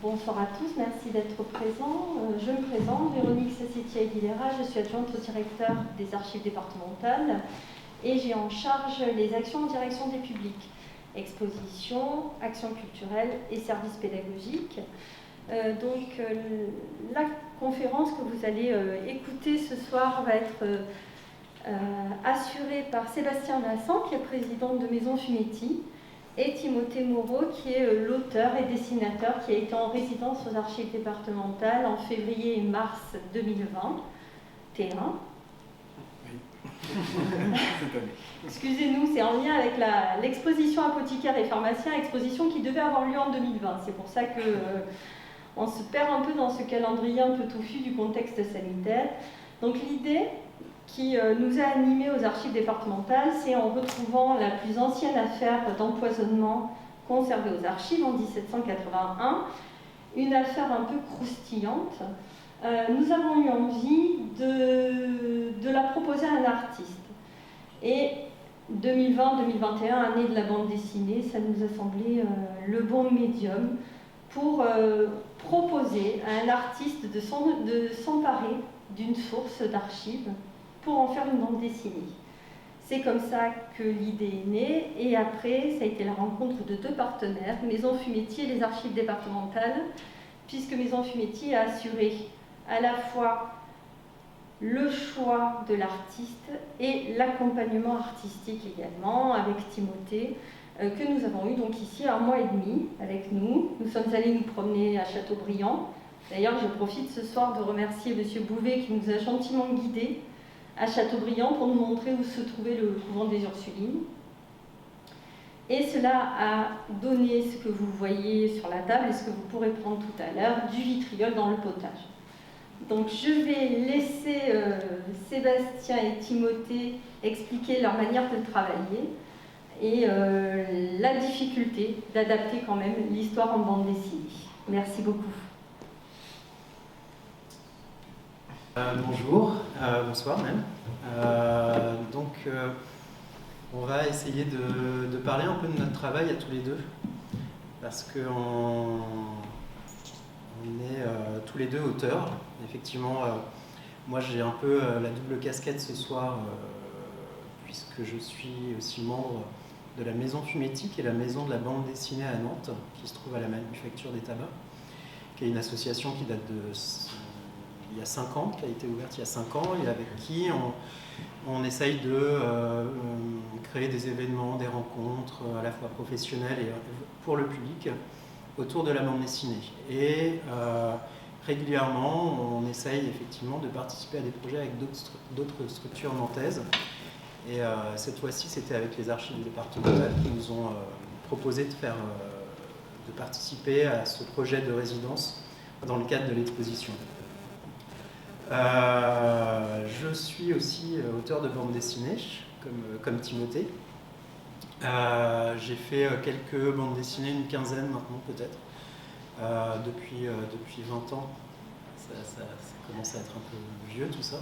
Bonsoir à tous, merci d'être présents. Je me présente, Véronique Sassetti-Aguilera, je suis adjointe au directeur des archives départementales et j'ai en charge les actions en direction des publics, expositions, actions culturelles et services pédagogiques. La conférence que vous allez écouter ce soir va être assurée par Sébastien Vincent, qui est président de Maison Fumetti, et Timothée Moreau, qui est l'auteur et dessinateur, qui a été en résidence aux archives départementales en février et mars 2020. T1. Excusez-nous, c'est en lien avec l'exposition apothicaire et pharmacien, exposition qui devait avoir lieu en 2020. C'est pour ça que on se perd un peu dans ce calendrier un peu touffu du contexte sanitaire. Donc l'idée qui nous a animés aux archives départementales, c'est en retrouvant la plus ancienne affaire d'empoisonnement conservée aux archives en 1781, une affaire un peu croustillante. Nous avons eu envie de la proposer à un artiste. Et 2020-2021, année de la bande dessinée, ça nous a semblé le bon médium pour proposer à un artiste de s'emparer d'une source d'archives pour en faire une bande dessinée. C'est comme ça que l'idée est née, et après, ça a été la rencontre de deux partenaires, Maison Fumetti et les archives départementales, puisque Maison Fumetti a assuré à la fois le choix de l'artiste et l'accompagnement artistique également, avec Timothée, que nous avons eu donc ici 1 mois et demi avec nous. Nous sommes allés nous promener à Châteaubriand. D'ailleurs, je profite ce soir de remercier M. Bouvet qui nous a gentiment guidés à Châteaubriand pour nous montrer où se trouvait le couvent des Ursulines. Et cela a donné ce que vous voyez sur la table et ce que vous pourrez prendre tout à l'heure, du vitriol dans le potage. Donc je vais laisser Sébastien et Timothée expliquer leur manière de travailler et la difficulté d'adapter quand même l'histoire en bande dessinée. Merci beaucoup. Bonjour, bonsoir même. On va essayer de parler un peu de notre travail à tous les deux, parce qu'on est tous les deux auteurs. Effectivement, moi j'ai un peu la double casquette ce soir, puisque je suis aussi membre de la Maison Fumetti, qui est la maison de la bande dessinée à Nantes, qui se trouve à la Manufacture des Tabacs, qui est une association qui date il y a 5 ans, qui a été ouverte il y a 5 ans, et avec qui on essaye de créer des événements, des rencontres, à la fois professionnelles et pour le public, autour de la bande dessinée. Et régulièrement, on essaye effectivement de participer à des projets avec d'autres structures nantaises. Et cette fois-ci, c'était avec les archives départementales qui nous ont proposé de participer à ce projet de résidence dans le cadre de l'exposition. Je suis aussi auteur de bande dessinée, comme Timothée. J'ai fait quelques bandes dessinées, une quinzaine maintenant peut-être, depuis 20 ans. Ça commence à être un peu vieux tout ça.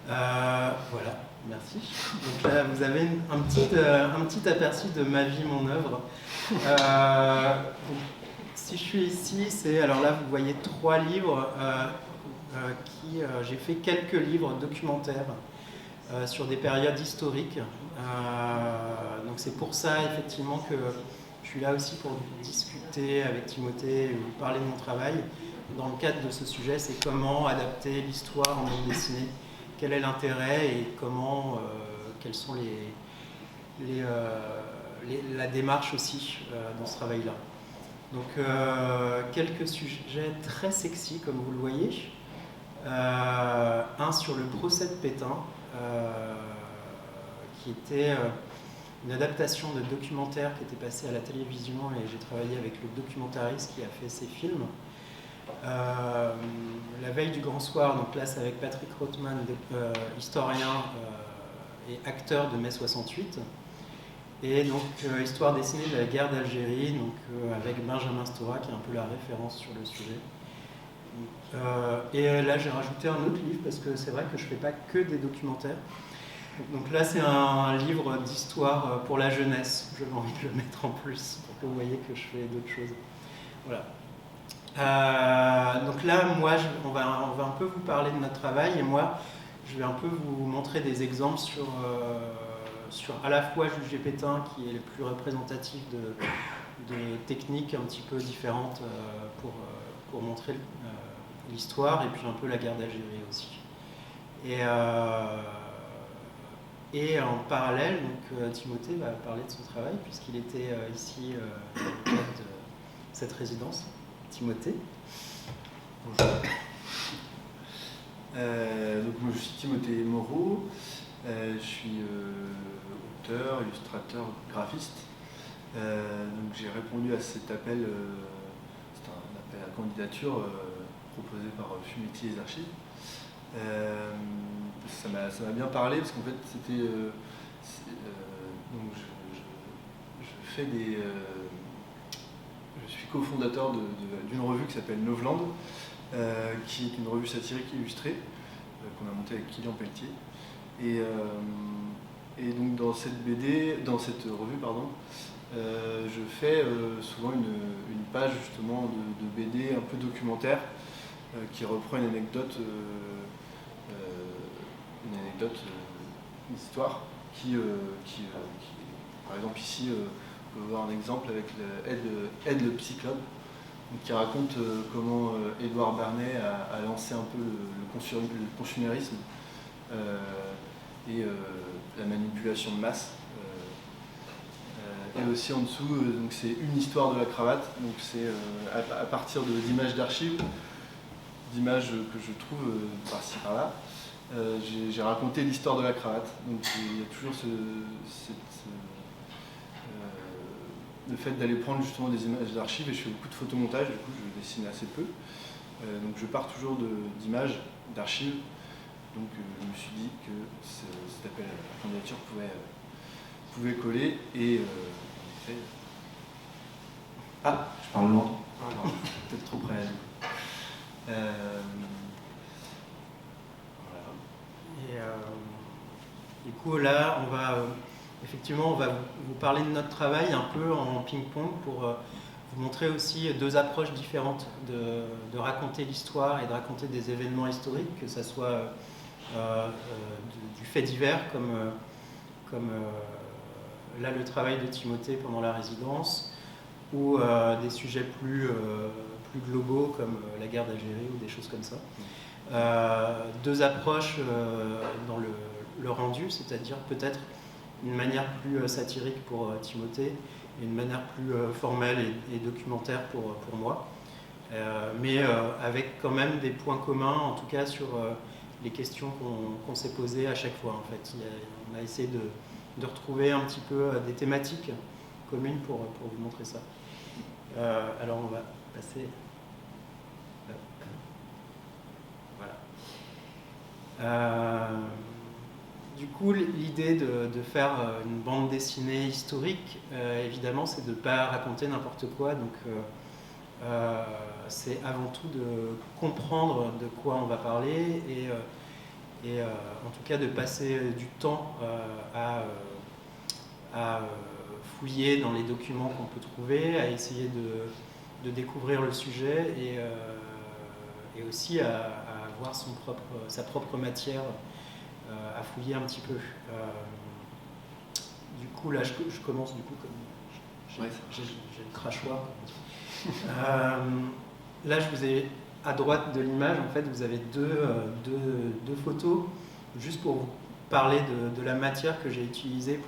Voilà, merci. Donc là, vous avez un petit aperçu de ma vie, mon œuvre. Si je suis ici, alors là, vous voyez 3 livres. J'ai fait quelques livres documentaires sur des périodes historiques. Donc c'est pour ça effectivement que je suis là aussi pour discuter avec Timothée et vous parler de mon travail. Dans le cadre de ce sujet, c'est comment adapter l'histoire en bande dessinée, quel est l'intérêt et quelles sont la démarche aussi dans ce travail-là. Donc quelques sujets très sexy comme vous le voyez. Un sur le procès de Pétain, qui était une adaptation de documentaire qui était passé à la télévision, et j'ai travaillé avec le documentariste qui a fait ces films. La veille du Grand Soir, donc là c'est avec Patrick Rothman, historien et acteur de mai 68. Et donc histoire dessinée de la guerre d'Algérie, donc avec Benjamin Stora qui est un peu la référence sur le sujet. Et là j'ai rajouté un autre livre parce que c'est vrai que je ne fais pas que des documentaires. Donc là c'est un livre d'histoire pour la jeunesse. J'avais envie de le mettre en plus pour que vous voyez que je fais d'autres choses. Voilà. Donc là, moi, on va un peu vous parler de notre travail, et moi, je vais un peu vous montrer des exemples sur à la fois Jules Pétain, qui est le plus représentatif de techniques un petit peu différentes pour montrer l'histoire, et puis un peu la guerre d'Algérie aussi. Et en parallèle, donc, Timothée va parler de son travail, puisqu'il était ici dans le cadre de cette résidence. Timothée. Bonjour. Donc moi, je suis Timothée Moreau, je suis auteur, illustrateur, graphiste. Donc j'ai répondu à cet appel, c'est un appel à candidature proposé par Fumetti et les Archives. Ça m'a bien parlé parce qu'en fait c'était donc je fais des je suis cofondateur d'une revue qui s'appelle Novland, qui est une revue satirique illustrée qu'on a montée avec Kylian Pelletier. Et donc dans cette revue, je fais souvent une page justement de BD un peu documentaire qui reprend une anecdote, une histoire qui par exemple ici, on peut voir un exemple avec Ed le Psy Club, qui raconte comment Édouard Bernet a lancé un peu le consumérisme et la manipulation de masse. Et aussi en dessous, donc c'est une histoire de la cravate, donc c'est à partir d'images d'archives, d'images que je trouve par-ci par-là. J'ai raconté l'histoire de la cravate, donc il y a toujours le fait d'aller prendre justement des images d'archives, et je fais beaucoup de photomontage, du coup je dessine assez peu, donc je pars toujours d'images d'archives, donc je me suis dit que cet appel à la candidature pouvait coller, et en effet... Ah, je parle lent, peut-être trop près. Et du coup là, on va vous parler de notre travail un peu en ping-pong pour vous montrer aussi deux approches différentes de raconter l'histoire et de raconter des événements historiques, que ce soit du fait divers comme là le travail de Timothée pendant la résidence, ou des sujets plus globaux comme la guerre d'Algérie ou des choses comme ça. Deux approches dans le rendu, c'est-à-dire peut-être une manière plus satirique pour Timothée et une manière plus formelle et documentaire pour moi, mais avec quand même des points communs, en tout cas sur les questions qu'on s'est posées à chaque fois. En fait, on a essayé de retrouver un petit peu des thématiques communes pour vous montrer ça. Alors on va passer... Du coup, l'idée de faire une bande dessinée historique, évidemment, c'est de ne pas raconter n'importe quoi. Donc, c'est avant tout de comprendre de quoi on va parler et en tout cas de passer du temps à fouiller dans les documents qu'on peut trouver, à essayer de découvrir le sujet et aussi à avoir sa propre matière à fouiller un petit peu. Du coup, là, je commence du coup comme j'ai le crachoir. Là, je vous ai à droite de l'image, en fait, vous avez deux photos, juste pour vous parler de la matière que j'ai utilisée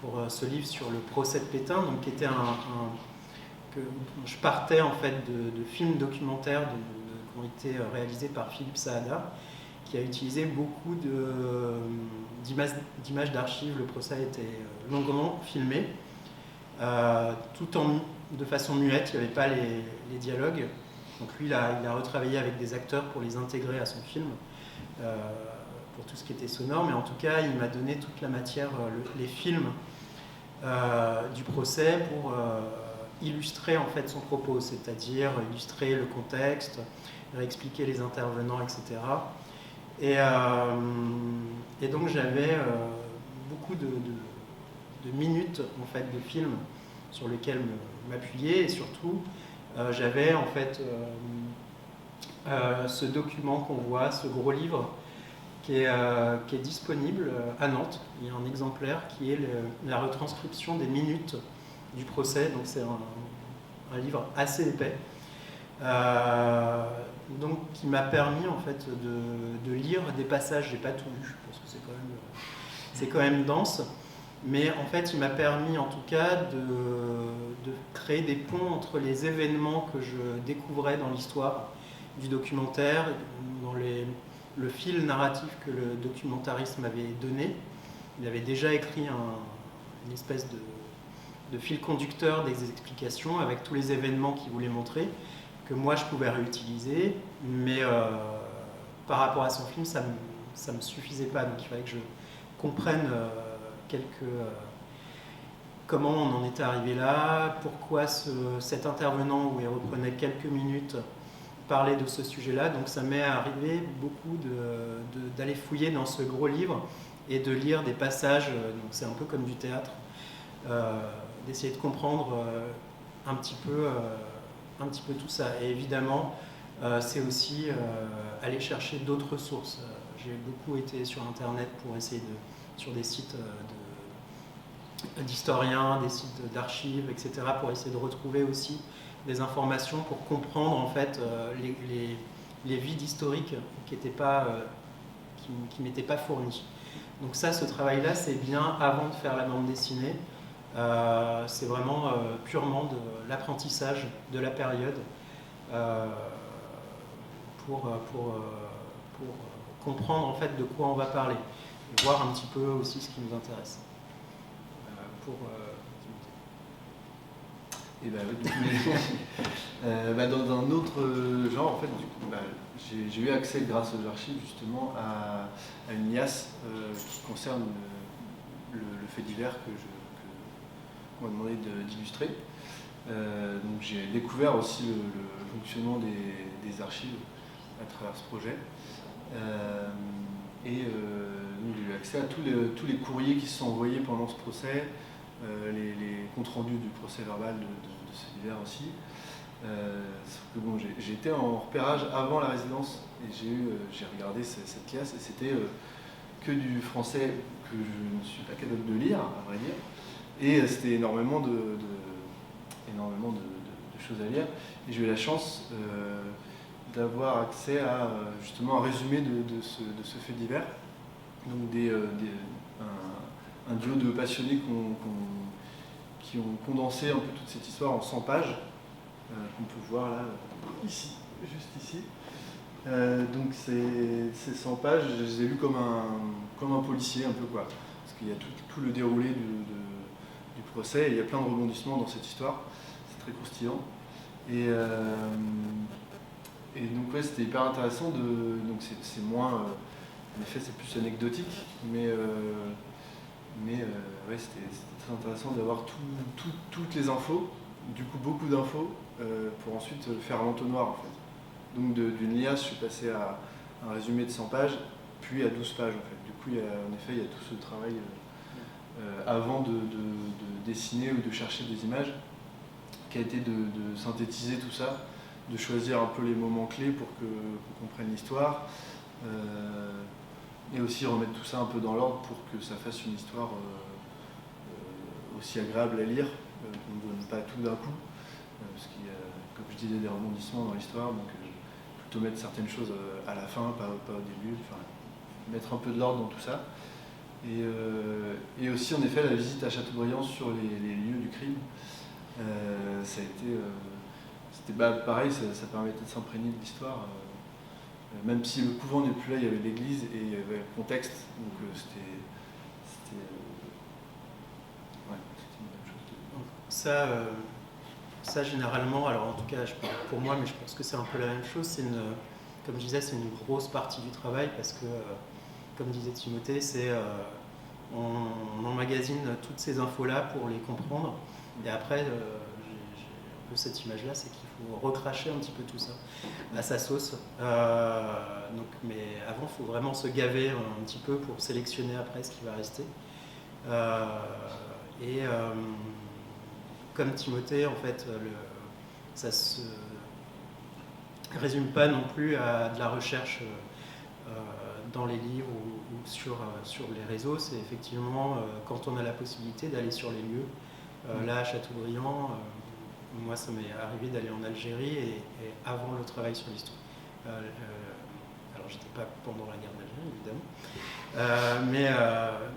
pour ce livre sur le procès de Pétain, donc qui était que je partais en fait de films documentaires qui ont été réalisés par Philippe Saada, qui a utilisé beaucoup d'images d'archives. Le procès a été longuement filmé, tout de façon muette, il n'y avait pas les dialogues. Donc lui, il a retravaillé avec des acteurs pour les intégrer à son film, pour tout ce qui était sonore, mais en tout cas, il m'a donné toute la matière, les films du procès pour illustrer en fait son propos, c'est-à-dire illustrer le contexte, réexpliquer les intervenants, etc. Et donc j'avais beaucoup de minutes en fait de films sur lesquels m'appuyer, et surtout j'avais en fait ce document qu'on voit, ce gros livre qui est disponible à Nantes. Il y a un exemplaire qui est la retranscription des minutes du procès, donc c'est un livre assez épais, donc qui m'a permis en fait de lire des passages. J'ai pas tout lu, je pense que c'est quand même dense, mais en fait il m'a permis en tout cas de créer des ponts entre les événements que je découvrais dans l'histoire du documentaire, dans le fil narratif que le documentariste m'avait donné. Il avait déjà écrit une espèce de fil conducteur des explications avec tous les événements qu'il voulait montrer, que moi je pouvais réutiliser, mais par rapport à son film, ça me suffisait pas. Donc il fallait que je comprenne comment on en était arrivé là, pourquoi cet intervenant où il reprenait quelques minutes parlait de ce sujet-là. Donc ça m'est arrivé beaucoup d'aller fouiller dans ce gros livre et de lire des passages, donc c'est un peu comme du théâtre, d'essayer de comprendre un petit peu tout ça. Et évidemment, c'est aussi aller chercher d'autres sources. J'ai beaucoup été sur Internet pour essayer sur des sites d'historiens, des sites d'archives, etc., pour essayer de retrouver aussi des informations pour comprendre en fait les vides historiques qui m'étaient pas fournies. Donc ça, ce travail-là, c'est bien avant de faire la bande dessinée. C'est vraiment purement de l'apprentissage de la période pour comprendre en fait de quoi on va parler et voir un petit peu aussi ce qui nous intéresse. Et dans un autre genre, en fait, du coup, j'ai eu accès grâce aux archives justement à une liasse qui concerne le fait divers qu'on m'a demandé d'illustrer. Donc j'ai découvert aussi le fonctionnement des archives à travers ce projet. Donc j'ai eu accès à tous les courriers qui se sont envoyés pendant ce procès, les comptes rendus du procès verbal de ce divers aussi. Sauf que bon, j'ai été en repérage avant la résidence et j'ai regardé cette classe et c'était que du français que je ne suis pas capable de lire, à vrai dire. Et c'était énormément de choses à lire. Et j'ai eu la chance d'avoir accès à justement un résumé de ce fait divers. Donc un duo de passionnés qui ont condensé un peu toute cette histoire en 100 pages, qu'on peut voir là, ici, juste ici. Donc ces 100 pages, je les ai lues comme un policier un peu quoi. Parce qu'il y a tout le déroulé du procès et il y a plein de rebondissements dans cette histoire. C'est très croustillant. Et donc ouais, c'était hyper intéressant donc c'est moins, en effet c'est plus anecdotique, mais ouais, c'était très intéressant d'avoir toutes les infos, du coup beaucoup d'infos, pour ensuite faire l'entonnoir en fait. Donc d'une liasse, je suis passé à un résumé de 100 pages, puis à 12 pages en fait. Du coup, en effet, il y a tout ce travail avant de dessiner ou de chercher des images, qui a été de synthétiser tout ça, de choisir un peu les moments clés pour qu'on comprenne l'histoire, et aussi remettre tout ça un peu dans l'ordre pour que ça fasse une histoire aussi agréable à lire, qu'on ne donne pas tout d'un coup, parce qu'il y a, comme je disais, des rebondissements dans l'histoire, donc plutôt mettre certaines choses à la fin, pas au début, enfin, mettre un peu de l'ordre dans tout ça. Et aussi en effet la visite à Châteaubriand sur les lieux du crime, ça a été, c'était pareil, ça permettait de s'imprégner de l'histoire, même si le couvent n'est plus là, il y avait l'église et il y avait le contexte, donc c'était une bonne chose. Ça généralement, alors en tout cas je parle pour moi, mais je pense que c'est un peu la même chose, comme je disais, c'est une grosse partie du travail parce que comme disait Timothée, on emmagasine toutes ces infos-là pour les comprendre. Et après, j'ai un peu cette image-là, c'est qu'il faut recracher un petit peu tout ça à sa sauce. Mais avant, il faut vraiment se gaver un petit peu pour sélectionner après ce qui va rester. Comme Timothée, en fait, ça se résume pas non plus à de la recherche dans les livres ou sur les réseaux. C'est effectivement quand on a la possibilité d'aller sur les lieux. Là, à Châteaubriand, moi, ça m'est arrivé d'aller en Algérie et avant le travail sur l'histoire. Alors, j'étais pas pendant la guerre d'Algérie, évidemment,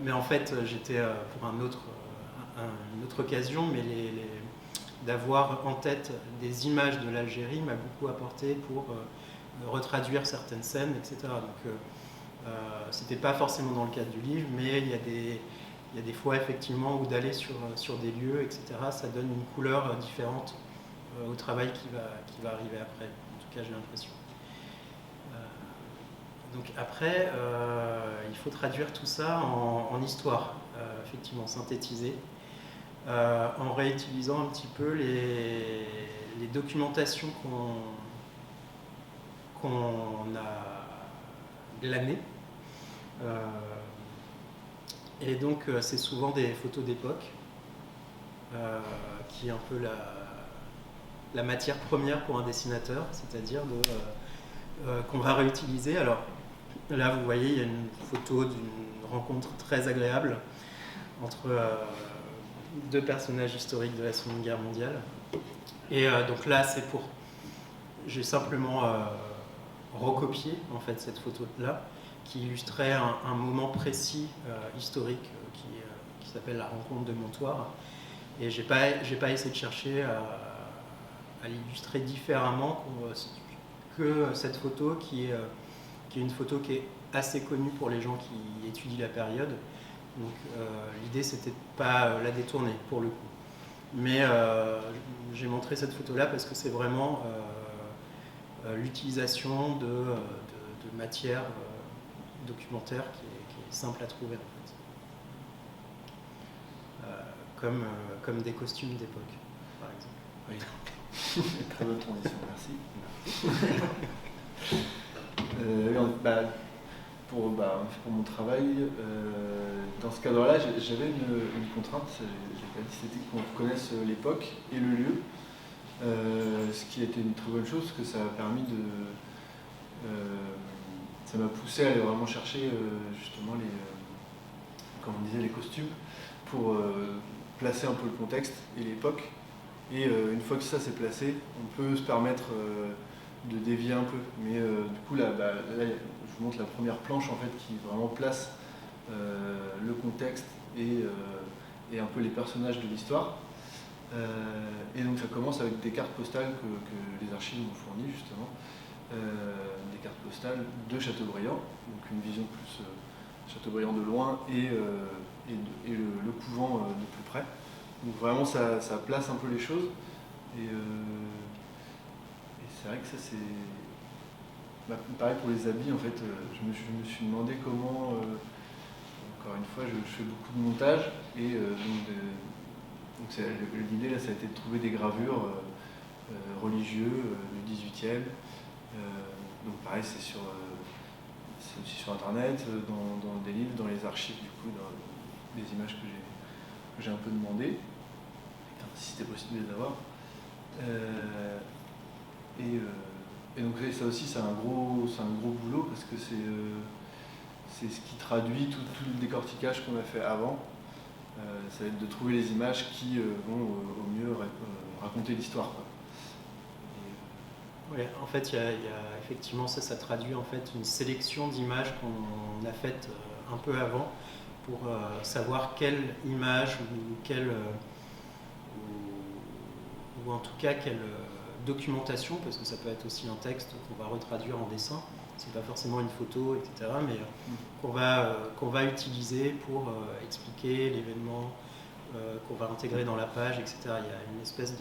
mais en fait, j'étais pour une autre occasion, mais d'avoir en tête des images de l'Algérie m'a beaucoup apporté pour retraduire certaines scènes, etc. Donc, c'était pas forcément dans le cadre du livre, mais il y a des fois effectivement où d'aller sur des lieux, etc. Ça donne une couleur différente au travail qui va arriver après. En tout cas, j'ai l'impression. Donc après, il faut traduire tout ça en histoire, effectivement synthétisée, en réutilisant un petit peu les documentations qu'on a glanées. Et donc c'est souvent des photos d'époque qui est un peu la matière première pour un dessinateur, c'est-à-dire qu'on va réutiliser. Alors là vous voyez il y a une photo d'une rencontre très agréable entre deux personnages historiques de la Seconde Guerre mondiale. Et donc là j'ai simplement recopié en fait cette photo-là qui illustrait un moment précis historique qui s'appelle la rencontre de Montoire. Et j'ai pas essayé de chercher à l'illustrer différemment que cette photo qui est une photo qui est assez connue pour les gens qui étudient la période. Donc l'idée c'était de pas la détourner pour le coup. Mais j'ai montré cette photo-là parce que c'est vraiment l'utilisation de matière documentaire qui est simple à trouver en fait. Comme des costumes d'époque, par exemple. Oui. Très bonne transition, merci. Pour mon travail, dans ce cadre-là, j'avais une contrainte, j'ai pas dit, c'était qu'on connaisse l'époque et le lieu, ce qui a été une très bonne chose, parce que ça a permis ça m'a poussé à aller vraiment chercher justement les costumes pour placer un peu le contexte et l'époque. Et une fois que ça s'est placé, on peut se permettre de dévier un peu. Mais du coup, là, je vous montre la première planche en fait qui vraiment place le contexte et un peu les personnages de l'histoire. Et donc ça commence avec des cartes postales que les archives m'ont fournies justement. Des cartes postales de Châteaubriand, donc une vision plus Châteaubriand de loin et le couvent de plus près. Donc vraiment ça place un peu les choses et c'est vrai que ça c'est... pareil pour les habits en fait, je me suis demandé comment, encore une fois je fais beaucoup de montage et donc l'idée là ça a été de trouver des gravures religieux du 18e. Donc pareil, c'est aussi sur internet, dans des livres, dans les archives du coup, dans les images que j'ai un peu demandé, si c'était possible de les avoir. Et donc ça aussi c'est un gros boulot parce que c'est ce qui traduit tout le décortiquage qu'on a fait avant. Ça va être de trouver les images qui vont au mieux raconter l'histoire. Oui, en fait, il y a effectivement ça traduit en fait une sélection d'images qu'on a faites un peu avant pour savoir quelle image ou en tout cas quelle documentation, parce que ça peut être aussi un texte qu'on va retraduire en dessin, c'est pas forcément une photo, etc., mais qu'on va utiliser pour expliquer l'événement, qu'on va intégrer dans la page, etc. Il y a une espèce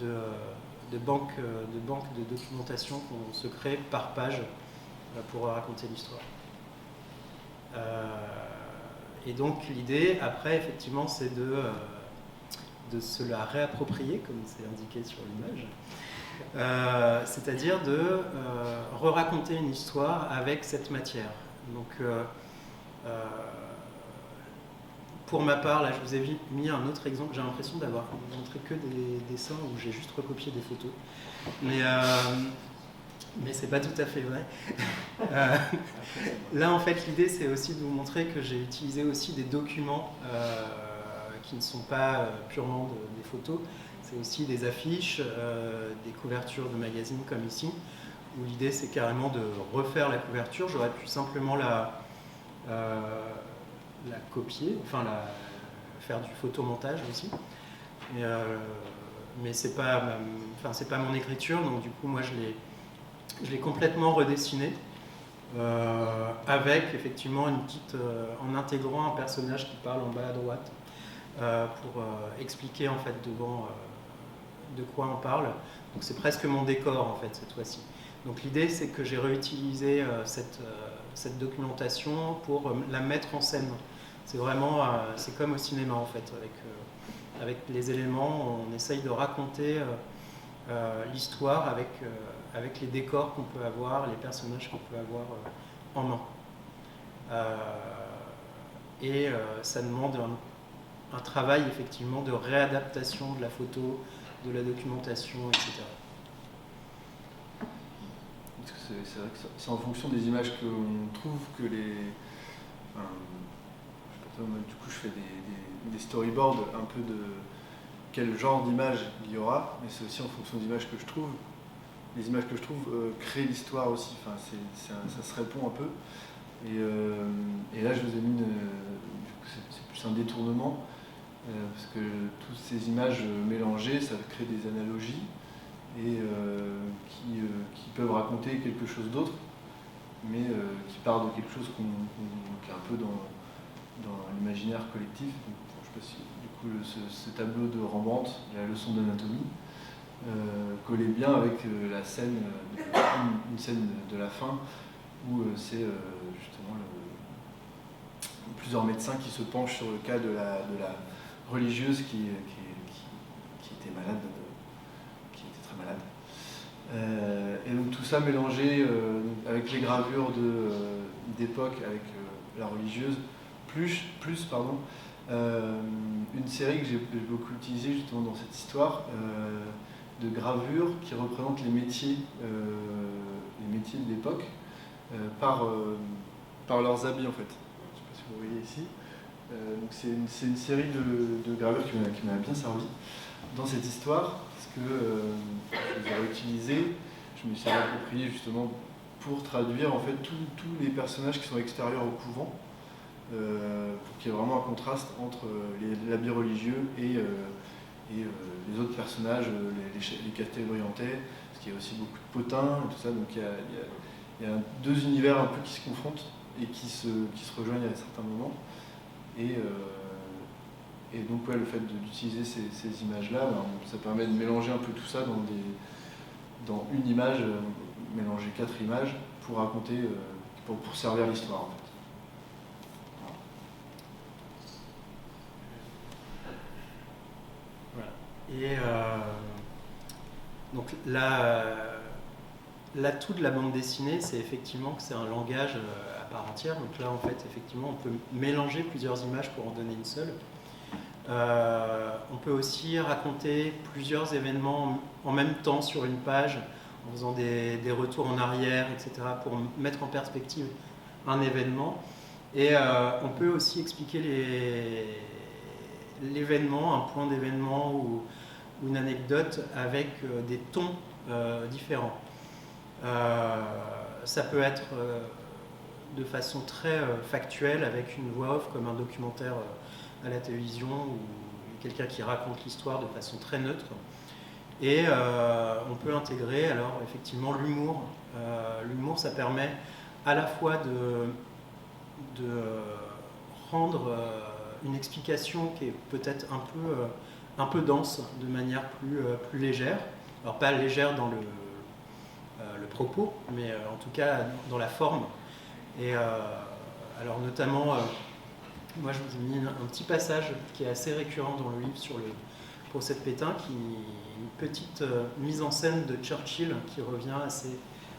de banque de documentation qu'on se crée par page pour raconter l'histoire. Et donc l'idée après effectivement c'est de se la réapproprier comme c'est indiqué sur l'image, c'est-à-dire de re-raconter une histoire avec cette matière. Donc pour ma part, là, je vous ai mis un autre exemple. J'ai l'impression d'avoir montré que des dessins où j'ai juste recopié des photos. Mais c'est pas tout à fait vrai. Là, en fait, l'idée, c'est aussi de vous montrer que j'ai utilisé aussi des documents qui ne sont pas purement des photos. C'est aussi des affiches, des couvertures de magazines comme ici, où l'idée, c'est carrément de refaire la couverture. J'aurais pu simplement la copier, enfin faire du photomontage aussi. Mais c'est pas mon écriture, donc du coup, moi, je l'ai complètement redessiné avec effectivement une petite, en intégrant un personnage qui parle en bas à droite pour expliquer en fait devant de quoi on parle. Donc c'est presque mon décor en fait cette fois-ci. Donc l'idée c'est que j'ai réutilisé cette documentation pour la mettre en scène. C'est vraiment, c'est comme au cinéma en fait, avec les éléments, on essaye de raconter l'histoire avec les décors qu'on peut avoir, les personnages qu'on peut avoir en main. Ça demande un travail effectivement de réadaptation de la photo, de la documentation, etc. C'est vrai que c'est en fonction des images qu'on trouve que les... du coup, je fais des storyboards un peu de quel genre d'image il y aura, mais c'est aussi en fonction des images que je trouve. Les images que je trouve créent l'histoire aussi, enfin, ça se répond un peu. Et là, je vous ai mis c'est plus un détournement, parce que toutes ces images mélangées, ça crée des analogies et qui peuvent raconter quelque chose d'autre, mais qui part de quelque chose qui est un peu dans l'imaginaire collectif. Donc, je sais pas si du coup ce tableau de Rembrandt, la leçon d'anatomie, collait bien avec la scène, une scène de la fin où c'est justement plusieurs médecins qui se penchent sur le cas de la religieuse qui était malade, qui était très malade. Et donc tout ça mélangé avec les gravures d'époque, avec la religieuse, plus une série que j'ai beaucoup utilisée justement dans cette histoire, de gravures qui représentent les métiers de l'époque par leurs habits en fait. Je ne sais pas si vous voyez ici. Donc c'est une série de gravures qui m'a bien servi dans cette histoire, parce que je les ai utilisées, je me suis approprié justement pour traduire en fait tous les personnages qui sont extérieurs au couvent, pour qu'il y ait vraiment un contraste entre l'habit religieux et les autres personnages, les Castelbriantais, parce qu'il y a aussi beaucoup de potins et tout ça, donc il y a deux univers un peu qui se confrontent et qui se rejoignent à certains moments. Et donc ouais, le fait d'utiliser ces images-là, ça permet de mélanger un peu tout ça dans une image, mélanger 4 images pour raconter, pour servir l'histoire en fait. Et donc l'atout de la bande dessinée, c'est effectivement que c'est un langage à part entière. Donc là, en fait, effectivement, on peut mélanger plusieurs images pour en donner une seule. On peut aussi raconter plusieurs événements en même temps sur une page, en faisant des retours en arrière, etc., pour mettre en perspective un événement. Et on peut aussi expliquer l'événement, un point d'événement ou une anecdote avec des tons différents. Ça peut être de façon très factuelle avec une voix off comme un documentaire à la télévision ou quelqu'un qui raconte l'histoire de façon très neutre. Et on peut intégrer alors effectivement l'humour. L'humour, ça permet à la fois de rendre une explication qui est peut-être un peu dense de manière plus légère. Alors pas légère dans le propos, mais en tout cas dans la forme. Et alors notamment, moi je vous ai mis un petit passage qui est assez récurrent dans le livre sur le procès de Pétain, qui est une petite mise en scène de Churchill qui revient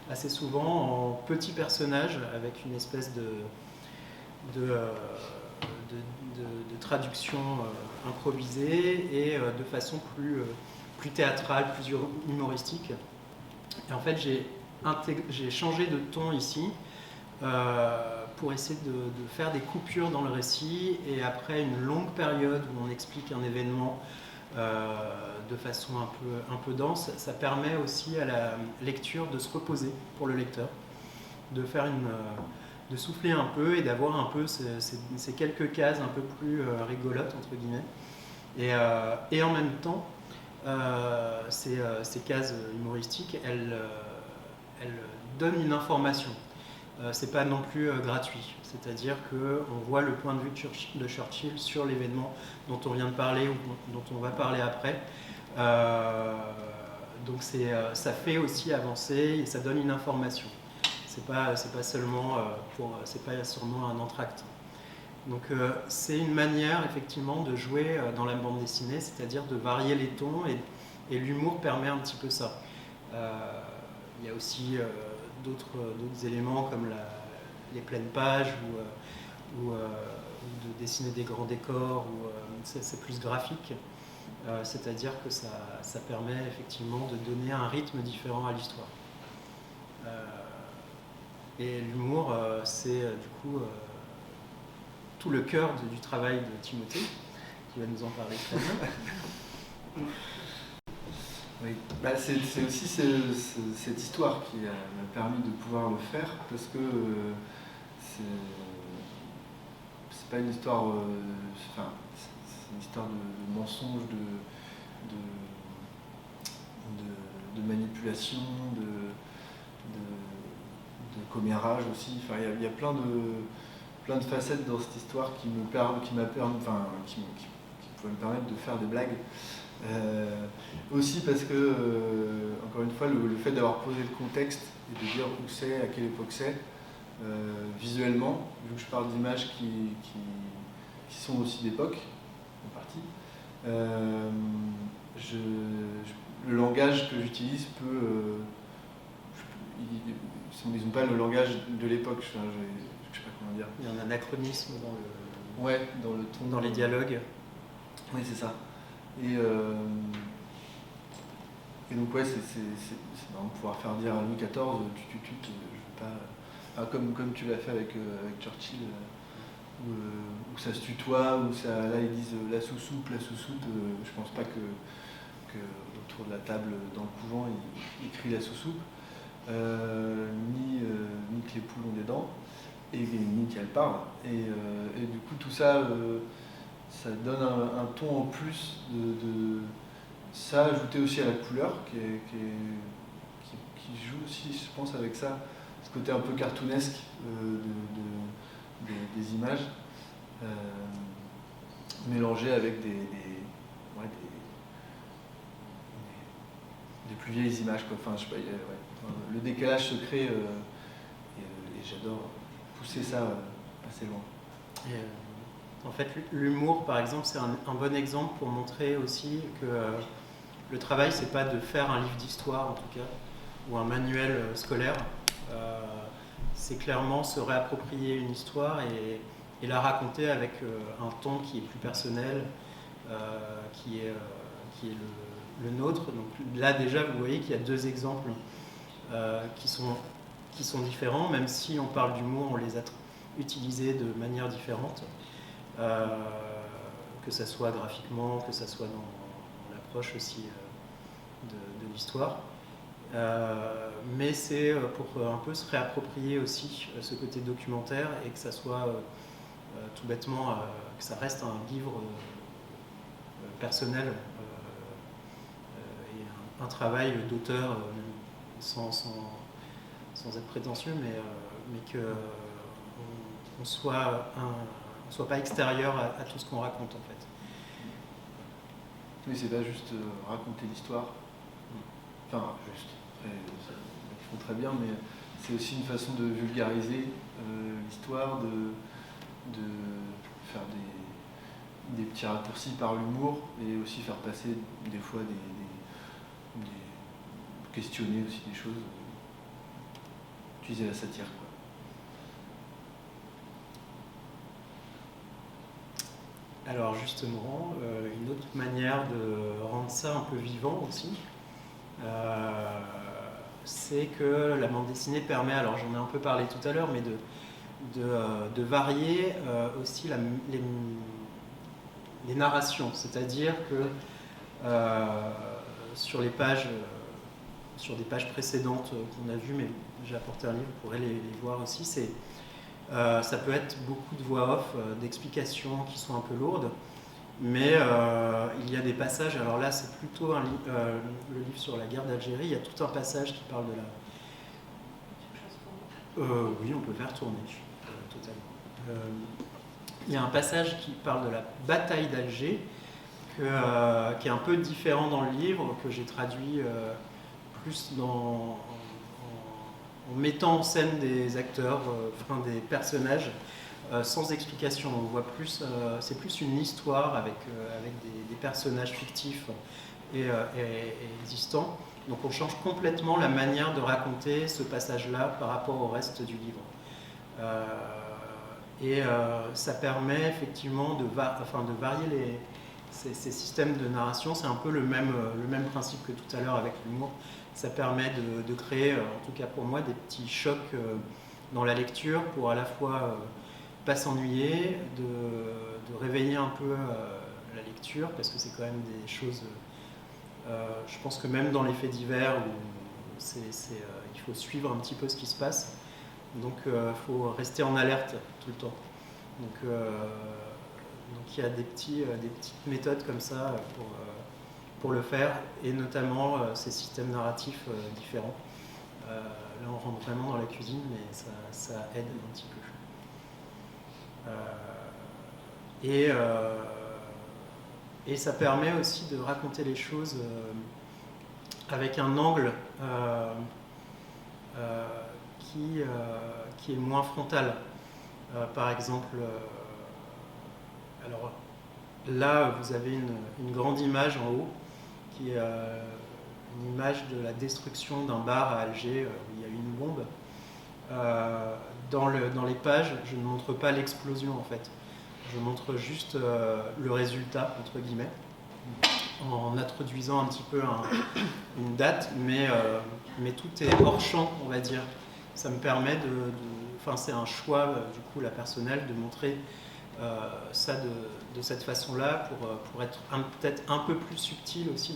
assez souvent en petit personnage avec une espèce de traduction improvisée et de façon plus théâtrale, plus humoristique. Et en fait, j'ai changé de ton ici pour essayer de faire des coupures dans le récit, et après une longue période où on explique un événement de façon un peu dense, ça permet aussi à la lecture de se reposer pour le lecteur, de faire de souffler un peu et d'avoir un peu ces quelques cases un peu plus rigolotes entre guillemets, et en même temps ces cases humoristiques, elles donnent une information. C'est pas non plus gratuit, c'est-à-dire qu'on voit le point de vue de Churchill sur l'événement dont on vient de parler ou dont on va parler après. Donc ça fait aussi avancer et ça donne une information. C'est pas seulement un entracte. Donc c'est une manière effectivement de jouer dans la bande dessinée, c'est-à-dire de varier les tons, et l'humour permet un petit peu ça. Il y a aussi d'autres éléments comme les pleines pages ou de dessiner des grands décors, c'est plus graphique, c'est-à-dire que ça permet effectivement de donner un rythme différent à l'histoire. Et l'humour, c'est du coup tout le cœur du travail de Timothée, qui va nous en parler très bien. Oui, c'est aussi cette histoire qui m'a permis de pouvoir le faire, parce que c'est pas une histoire, c'est une histoire de mensonge, de manipulation, de commérage aussi. Enfin, il y a plein de facettes dans cette histoire qui pouvaient me permettre de faire des blagues. Aussi parce que, encore une fois, le fait d'avoir posé le contexte et de dire où c'est, à quelle époque c'est, visuellement, vu que je parle d'images qui sont aussi d'époque, en partie, le langage que j'utilise ils n'ont pas le langage de l'époque, je sais pas comment dire. Il y a un anachronisme dans le ton, dans les dialogues. Oui, c'est ça. Et donc ouais, c'est marrant de pouvoir faire dire à Louis XIV, je veux pas. Enfin, comme tu l'as fait avec Churchill, où ça se tutoie, là ils disent la sous-soupe, je pense pas que autour de la table dans le couvent ils crient la sous-soupe, ni que les poules ont des dents, et ni qu'elles parlent. Et du coup tout ça, ça donne un ton en plus de ça, ajouté aussi à la couleur qui joue aussi, je pense, avec ça, ce côté un peu cartoonesque des images, mélangé avec des plus vieilles images, quoi. Enfin, je sais pas, le décalage se crée, et j'adore pousser ça assez loin. En fait, l'humour, par exemple, c'est un bon exemple pour montrer aussi que le travail, c'est pas de faire un livre d'histoire, en tout cas, ou un manuel scolaire. C'est clairement se réapproprier une histoire et la raconter avec un ton qui est plus personnel, qui est le nôtre. Donc là, déjà, vous voyez qu'il y a deux exemples qui sont différents, même si on parle d'humour, on les a utilisés de manière différente. Que ça soit graphiquement, que ça soit dans l'approche aussi de l'histoire. Mais c'est pour un peu se réapproprier aussi ce côté documentaire, et que ça soit tout bêtement, que ça reste un livre personnel et un travail d'auteur sans être prétentieux, mais que on soit pas extérieur à tout ce qu'on raconte, en fait. Oui, c'est pas juste raconter l'histoire. Enfin, juste. Après, ils font très bien, mais c'est aussi une façon de vulgariser l'histoire, de faire des petits raccourcis par l'humour, et aussi faire passer des fois questionner aussi des choses, utiliser la satire, quoi. Alors justement, une autre manière de rendre ça un peu vivant aussi, c'est que la bande dessinée permet, alors j'en ai un peu parlé tout à l'heure, mais de varier aussi les narrations. C'est-à-dire que sur des pages précédentes qu'on a vues, mais j'ai apporté un livre, vous pourrez les voir aussi, ça peut être beaucoup de voix off, d'explications qui sont un peu lourdes, mais il y a des passages, alors là c'est plutôt le livre sur la guerre d'Algérie, il y a tout un passage qui parle de la... oui, on peut faire tourner, totalement. Il y a un passage qui parle de la bataille d'Alger, qui est un peu différent dans le livre, que j'ai traduit plus en mettant en scène des acteurs, des personnages, sans explication. On voit plus, c'est plus une histoire avec des personnages fictifs et existants. Donc on change complètement la manière de raconter ce passage-là par rapport au reste du livre. Ça permet effectivement de varier ces systèmes de narration. C'est un peu le même principe que tout à l'heure avec l'humour. Ça permet de créer, en tout cas pour moi, des petits chocs dans la lecture pour à la fois pas s'ennuyer, de réveiller un peu la lecture, parce que c'est quand même des choses, je pense que même dans les faits divers, où il faut suivre un petit peu ce qui se passe, donc il faut rester en alerte tout le temps. Donc il y a des petites méthodes comme ça pour le faire, et notamment ces systèmes narratifs différents. Là on rentre vraiment dans la cuisine, mais ça aide un petit peu. Et ça permet aussi de raconter les choses avec un angle qui est moins frontal. Par exemple, alors là vous avez une grande image en haut qui est une image de la destruction d'un bar à Alger où il y a eu une bombe. Dans les pages, je ne montre pas l'explosion en fait. Je montre juste le résultat, entre guillemets, en introduisant un petit peu une date, mais tout est hors champ, on va dire. Ça me permet c'est un choix, du coup, la personnelle, de montrer ça de cette façon-là pour être peut-être un peu plus subtil aussi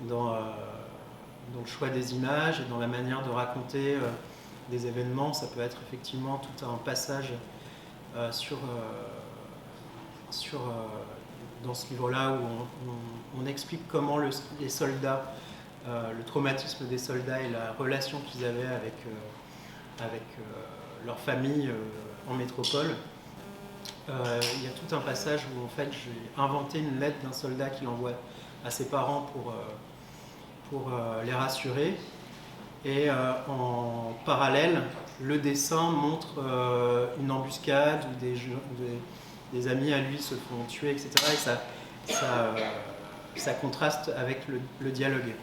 dans le choix des images et dans la manière de raconter des événements. Ça peut être effectivement tout un passage dans ce livre-là où on explique comment les soldats, le traumatisme des soldats et la relation qu'ils avaient avec leur famille en métropole. Il y a tout un passage où en fait j'ai inventé une lettre d'un soldat qu'il envoie à ses parents pour les rassurer, et en parallèle le dessin montre une embuscade où des amis à lui se font tuer, etc. Et ça contraste avec le dialogue.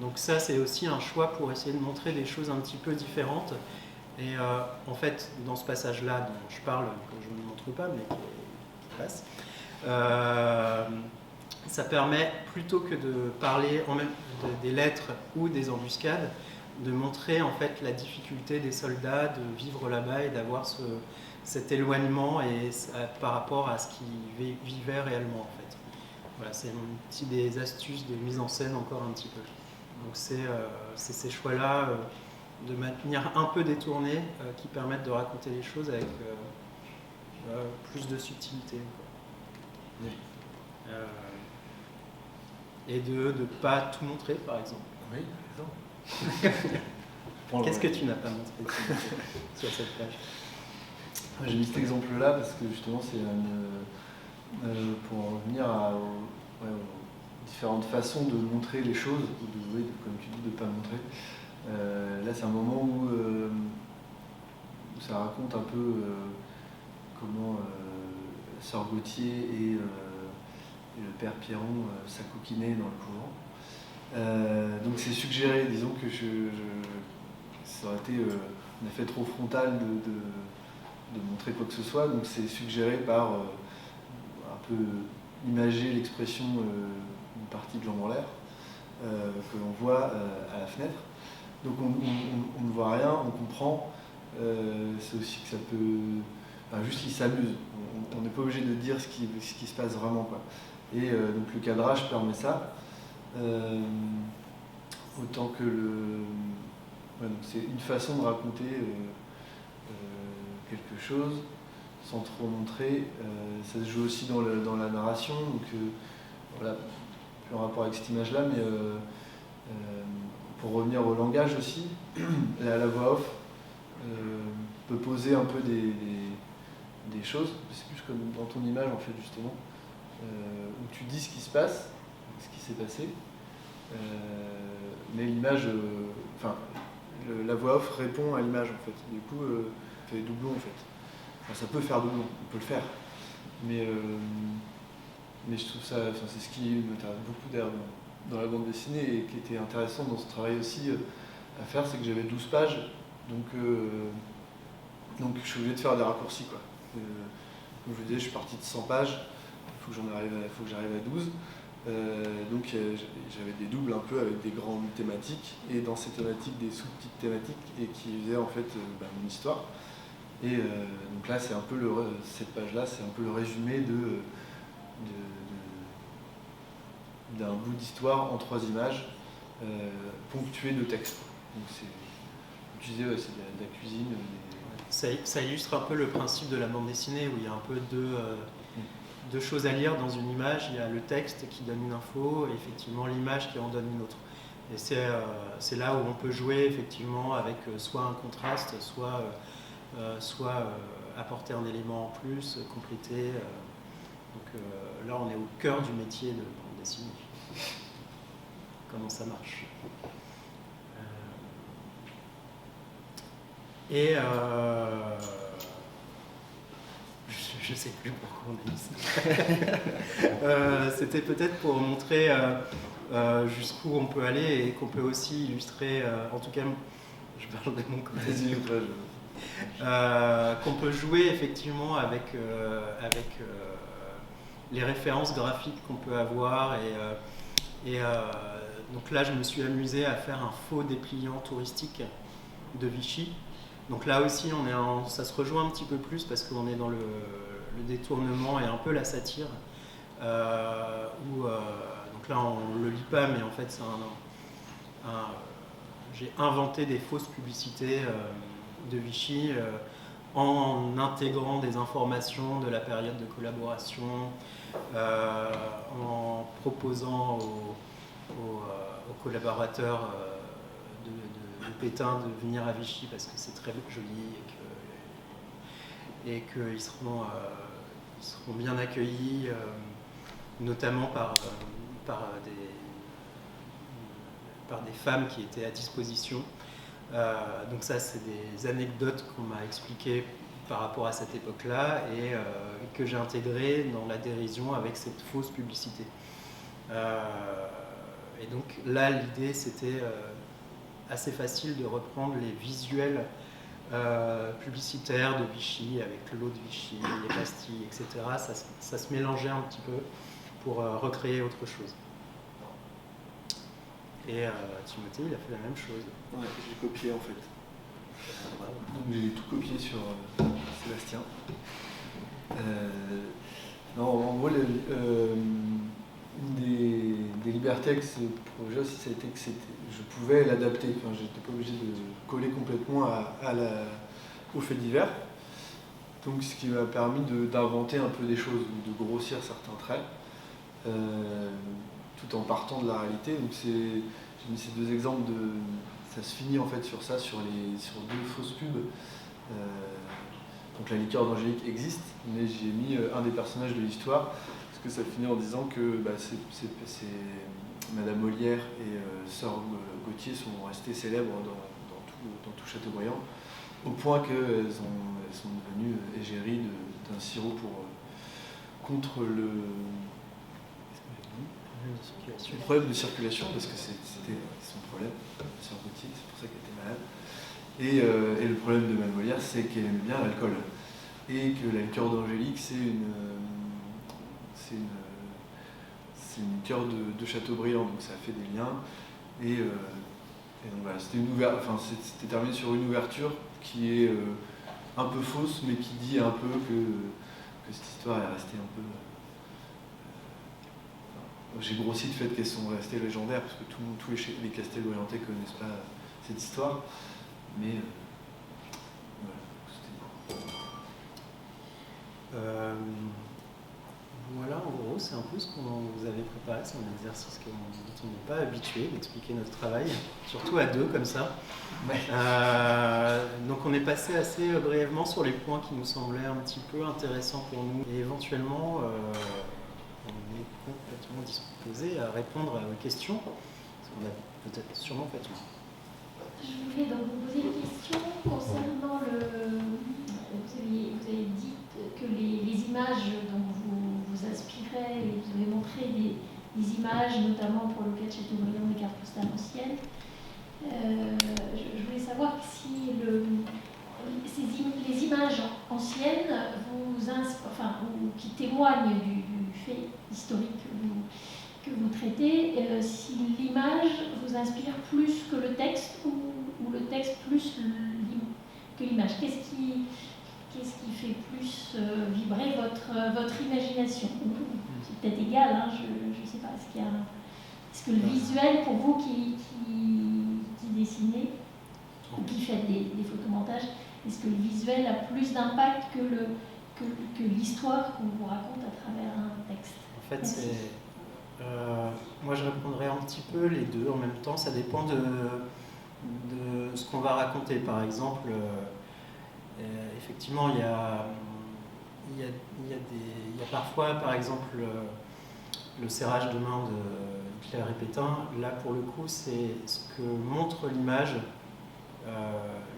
Donc ça c'est aussi un choix pour essayer de montrer des choses un petit peu différentes. Et en fait, dans ce passage-là dont je parle, que je ne montre pas, mais qui passe, ça permet, plutôt que de parler des lettres ou des embuscades, de montrer en fait la difficulté des soldats de vivre là-bas et d'avoir cet éloignement par rapport à ce qu'ils vivaient réellement en fait. Voilà, c'est des astuces de mise en scène encore un petit peu. Donc c'est ces choix-là de manière un peu détournée qui permettent de raconter les choses avec plus de subtilité. Oui. Et de ne pas tout montrer, par exemple. Oui, Qu'est-ce que tu n'as pas montré sur cette page? J'ai mis cet exemple-là parce que justement c'est pour revenir aux différentes façons de montrer les choses, ou comme tu dis, de ne pas montrer. Là c'est un moment où ça raconte un peu comment Sœur Gauthier et le père Pierron s'acoquinaient dans le couvent. Donc c'est suggéré, disons que ça aurait été un effet trop frontal de montrer quoi que ce soit, donc c'est suggéré par peu imager l'expression d'une partie de jambes en l'air que l'on voit à la fenêtre. Donc on ne voit rien, on comprend. C'est aussi que ça peut... Enfin, juste il s'amuse. On n'est pas obligé de dire ce qui se passe vraiment, quoi. Et donc le cadrage permet ça. Autant que ouais, c'est une façon de raconter quelque chose sans trop montrer. Ça se joue aussi dans la narration. Donc voilà, plus en rapport avec cette image-là, mais pour revenir au langage aussi, la voix off peut poser un peu des choses. C'est plus comme dans ton image en fait justement, où tu dis ce qui se passe, ce qui s'est passé, mais l'image, la voix off répond à l'image en fait. Du coup, fait doublon en fait. Enfin, ça peut faire doublon, on peut le faire, mais je trouve ça, c'est ce qui m'intéresse beaucoup d'ailleurs dans la bande dessinée et qui était intéressant dans ce travail aussi à faire, c'est que j'avais 12 pages, donc je suis obligé de faire des raccourcis, quoi. Comme je vous disais, je suis parti de 100 pages, il faut que j'arrive à 12. Donc j'avais des doubles un peu avec des grandes thématiques, et dans ces thématiques des sous-petites thématiques, et qui faisaient en fait mon histoire. Et donc là, c'est un peu cette page-là, c'est un peu le résumé d'un bout d'histoire en 3 images, ponctuées de textes. Donc c'est, comme tu disais, c'est de la cuisine. Ça illustre un peu le principe de la bande dessinée, où il y a un peu deux choses à lire dans une image. Il y a le texte qui donne une info, et effectivement l'image qui en donne une autre. Et c'est là où on peut jouer effectivement avec soit un contraste, soit apporter un élément en plus, compléter. Donc là, on est au cœur du métier de bande dessinée. Comment ça marche. Et je ne sais plus pourquoi on a mis ça. C'était peut-être pour montrer jusqu'où on peut aller et qu'on peut aussi illustrer, en tout cas, je parle de mon côté, qu'on peut jouer effectivement avec les références graphiques qu'on peut avoir. Donc là, je me suis amusé à faire un faux dépliant touristique de Vichy. Donc là aussi, ça se rejoint un petit peu plus parce qu'on est dans le détournement et un peu la satire. Donc là, on ne le lit pas, mais en fait, j'ai inventé des fausses publicités de Vichy en intégrant des informations de la période de collaboration, en proposant aux collaborateurs de Pétain de venir à Vichy parce que c'est très joli et qu'ils seront bien accueillis, notamment par des femmes qui étaient à disposition. Donc ça, c'est des anecdotes qu'on m'a expliquées par rapport à cette époque-là et que j'ai intégrées dans la dérision avec cette fausse publicité. Et donc là, l'idée, c'était assez facile de reprendre les visuels publicitaires de Vichy avec l'eau de Vichy, les pastilles, etc. Ça se mélangeait un petit peu pour recréer autre chose. Et Timothée, il a fait la même chose. Ouais, j'ai copié en fait. Donc j'ai tout copié sur Sébastien. Non, en gros, une des libertés avec ce projet aussi, ça a été que je pouvais l'adapter. Enfin, j'étais pas obligé de coller complètement aux faits divers. Donc ce qui m'a permis d'inventer un peu des choses, de grossir certains traits, tout en partant de la réalité. Donc j'ai mis ces 2 exemples ça se finit en fait sur 2 fausses pubs. Donc la liqueur d'Angélique existe, mais j'ai mis un des personnages de l'histoire, parce que ça finit en disant que c'est Madame Molière et Sœur Gauthier sont restées célèbres dans tout Châteaubriand, au point qu'elles sont devenues égéries d'un sirop contre le problème de circulation, parce que c'était son problème, Sœur Gauthier, c'est pour ça qu'elle était malade. Et le problème de Madame Molière, c'est qu'elle aime bien l'alcool. Et que la liqueur d'Angélique, c'est c'est une cœur de Chateaubriand, donc ça a fait des liens. Et donc voilà, c'était terminé sur une ouverture qui est un peu fausse, mais qui dit un peu que cette histoire est restée un peu... J'ai grossi le fait qu'elles sont restées légendaires, parce que tous les Castel-Orientais ne connaissent pas cette histoire. Mais voilà, en gros, c'est un peu ce qu'on vous avait préparé. C'est un exercice dont on n'est pas habitué, d'expliquer notre travail, surtout à deux comme ça. Ouais. Donc on est passé assez brièvement sur les points qui nous semblaient un petit peu intéressants pour nous. Et éventuellement, on est complètement disposé à répondre à vos questions, parce qu'on a peut-être sûrement pas tout. Je voulais donc vous poser une question concernant vous avez dit que les images dont vous vous inspirez, et vous avez montré des images, notamment pour le cas de Chateaubriand, des cartes postales anciennes. Je voulais savoir si les images anciennes ou qui témoignent du fait historique que vous traitez, si l'image vous inspire plus que le texte ou le texte plus que l'image. Qu'est-ce qui fait plus vibrer votre imagination? C'est peut-être égal, hein, je ne sais pas. Est-ce que le visuel, pour vous qui dessinez ou qui faites des photomontages, est-ce que le visuel a plus d'impact que l'histoire qu'on vous raconte à travers un texte? En fait, moi je répondrai un petit peu les deux en même temps. Ça dépend de ce qu'on va raconter. Par exemple, effectivement, il y a parfois, par exemple, le serrage de main de Hitler et Pétain. Là, pour le coup, c'est ce que montre l'image,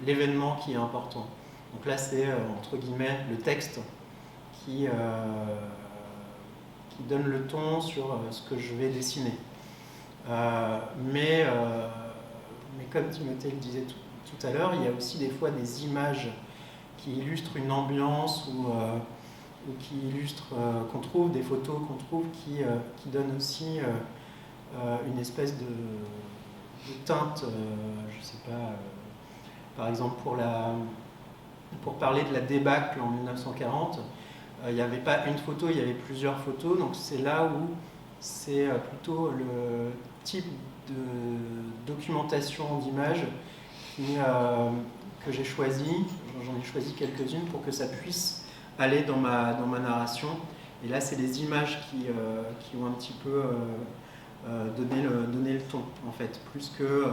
l'événement qui est important. Donc là, c'est entre guillemets le texte qui donne le ton sur ce que je vais dessiner. Mais comme Timothée le disait tout à l'heure, il y a aussi des fois des images qui illustrent une ambiance ou qui illustrent, qu'on trouve, des photos qu'on trouve qui donnent aussi une espèce de teinte, je ne sais pas, par exemple pour parler de la débâcle en 1940, il n'y avait pas une photo, il y avait plusieurs photos, donc c'est là où c'est plutôt le type de documentation d'images que j'ai choisi. J'en ai choisi quelques-unes pour que ça puisse aller dans ma narration. Et là, c'est les images qui ont un petit peu donné le ton, en fait, plus que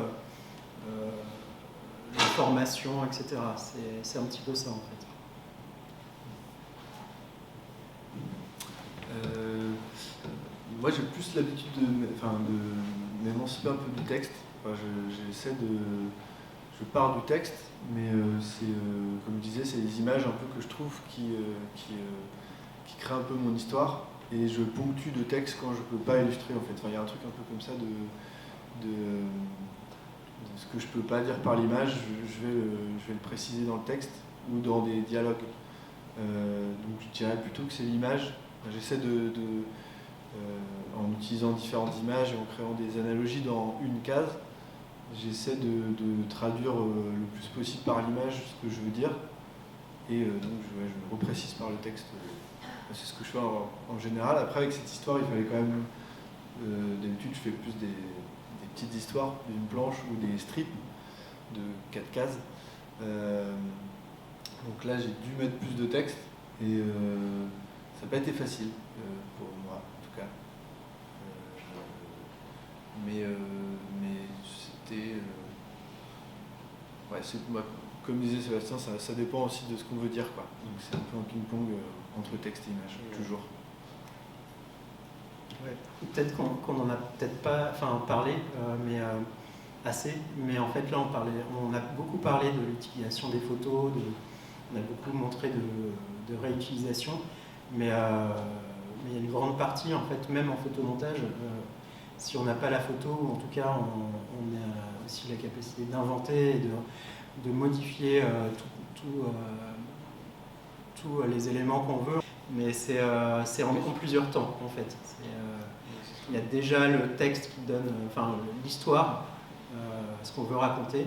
l'information, etc. C'est un petit peu ça, en fait. Moi, j'ai plus l'habitude de m'émanciper un peu du texte. Je pars du texte, mais comme je disais, c'est des images un peu que je trouve qui créent un peu mon histoire, et je ponctue de texte quand je ne peux pas illustrer, en fait. Enfin, il y a un truc un peu comme ça de ce que je ne peux pas dire par l'image, je vais le préciser dans le texte ou dans des dialogues. Donc je dirais plutôt que c'est l'image. J'essaie en utilisant différentes images et en créant des analogies dans une case, j'essaie de traduire le plus possible par l'image ce que je veux dire, et donc je le reprécise par le texte. C'est ce que je fais en général. Après, avec cette histoire, il fallait quand même... d'habitude, je fais plus des petites histoires d'une planche ou des strips de 4 cases. Donc là, j'ai dû mettre plus de texte, et ça n'a pas été facile pour moi, en tout cas. Mais c'était... comme disait Sébastien, ça dépend aussi de ce qu'on veut dire, quoi. Donc c'est un peu un ping-pong entre texte et image, toujours. Ouais. Peut-être qu'on n'en a peut-être pas parlé, mais assez. Mais en fait, là, on a beaucoup parlé de l'utilisation des photos, on a beaucoup montré de réutilisation, mais il y a une grande partie, en fait, même en photomontage, si on n'a pas la photo, ou en tout cas, on a aussi la capacité d'inventer et de modifier tous les éléments qu'on veut. mais c'est en plusieurs temps en fait. Il y a déjà le texte qui donne, enfin l'histoire, ce qu'on veut raconter,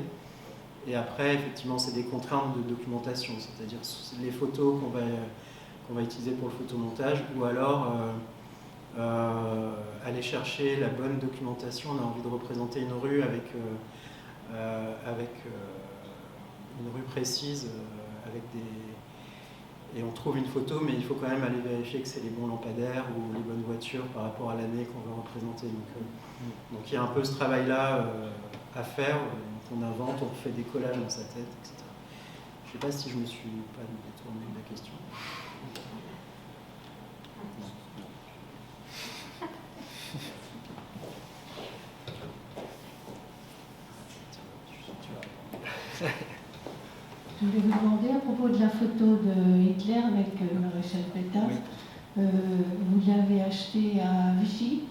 et après effectivement c'est des contraintes de documentation, c'est-à-dire les photos qu'on va utiliser pour le photomontage, ou alors aller chercher la bonne documentation. On a envie de représenter une rue avec une rue précise, et on trouve une photo, mais il faut quand même aller vérifier que c'est les bons lampadaires ou les bonnes voitures par rapport à l'année qu'on veut représenter. Donc il y a un peu ce travail-là à faire, qu'on invente, on fait des collages dans sa tête, etc. Je ne sais pas si je me suis pas détourné de la question. Je voulais vous demander à propos de la photo de Hitler avec Maréchal Pétain, vous l'avez acheté à Vichy?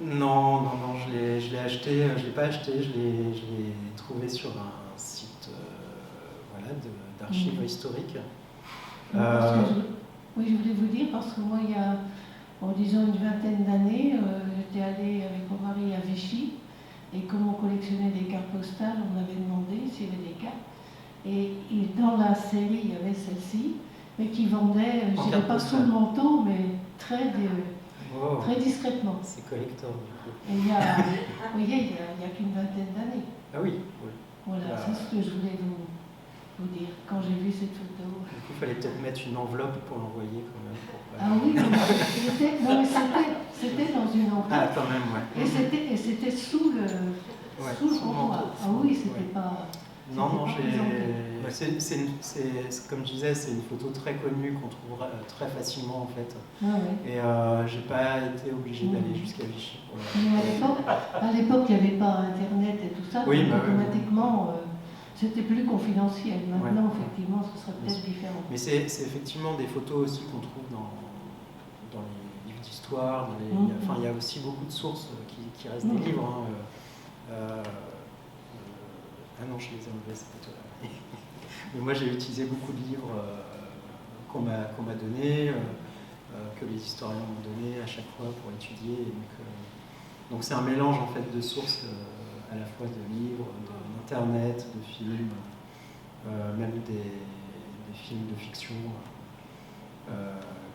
Non, je l'ai acheté, je l'ai pas acheté, je l'ai trouvé sur un site d'archives historiques. Oui, je voulais vous dire, parce que moi, il y a, disons, une vingtaine d'années, j'étais allée avec mon mari à Vichy, et comme on collectionnait des cartes postales, on avait demandé s'il y avait des cartes. Et dans la série, il y avait celle-ci, mais qui vendait, je dirais pas sous le manteau, mais très discrètement. C'est collector, du coup. Et il y a, vous voyez, il y a qu'une vingtaine d'années. Ah oui. Voilà, c'est ce que je voulais vous dire quand j'ai vu cette photo. Du coup, il fallait peut-être mettre une enveloppe pour l'envoyer quand même. Ah oui, mais c'était dans une enveloppe. Ah, quand même, ouais. Et c'était sous le comptoir. Ah oui, c'était pas... Non, comme je disais, c'est une photo très connue qu'on trouvera très facilement en fait. Ah ouais. Et j'ai pas été obligé d'aller jusqu'à Vichy. Mais à l'époque, il n'y avait pas Internet et tout ça, oui, donc automatiquement, c'était plus confidentiel. Maintenant, effectivement, ce serait peut-être différent. Mais c'est effectivement des photos aussi qu'on trouve dans les livres d'histoire. Enfin, il y a aussi beaucoup de sources qui restent des livres. Ah non, je les ai enlevés, ces photos-là. Mais moi, j'ai utilisé beaucoup de livres qu'on m'a donnés, que les historiens m'ont donnés à chaque fois pour étudier. Donc c'est un mélange en fait de sources, à la fois de livres, d'internet, de films, même des films de fiction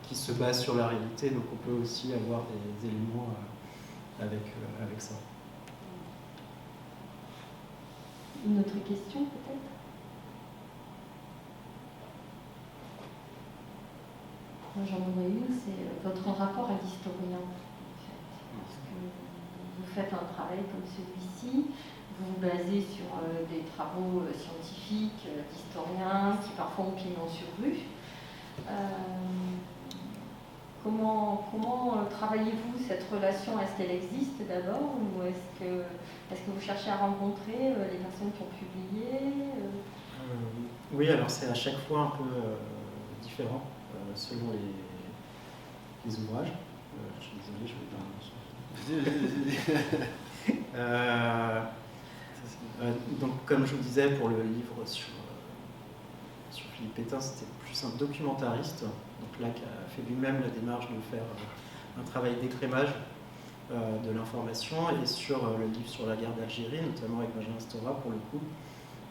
qui se basent sur la réalité. Donc on peut aussi avoir des éléments avec ça. Une autre question peut-être? Moi j'en aurais une, c'est votre rapport à l'historien en fait. Parce que vous faites un travail comme celui-ci, vous vous basez sur des travaux scientifiques, d'historiens qui parfois ont pignon sur rue. Comment travaillez-vous cette relation? Est-ce qu'elle existe d'abord, ou est-ce que vous cherchez à rencontrer les personnes qui ont publié? Oui, alors c'est à chaque fois un peu différent selon les ouvrages. Je suis désolé, je vais pas. Donc, comme je vous disais, pour le livre sur Philippe Pétain, c'était plus un documentariste, donc là qui a fait lui-même la démarche de faire un travail d'écrémage de l'information, et sur le livre sur la guerre d'Algérie, notamment avec Benjamin Stora pour le coup.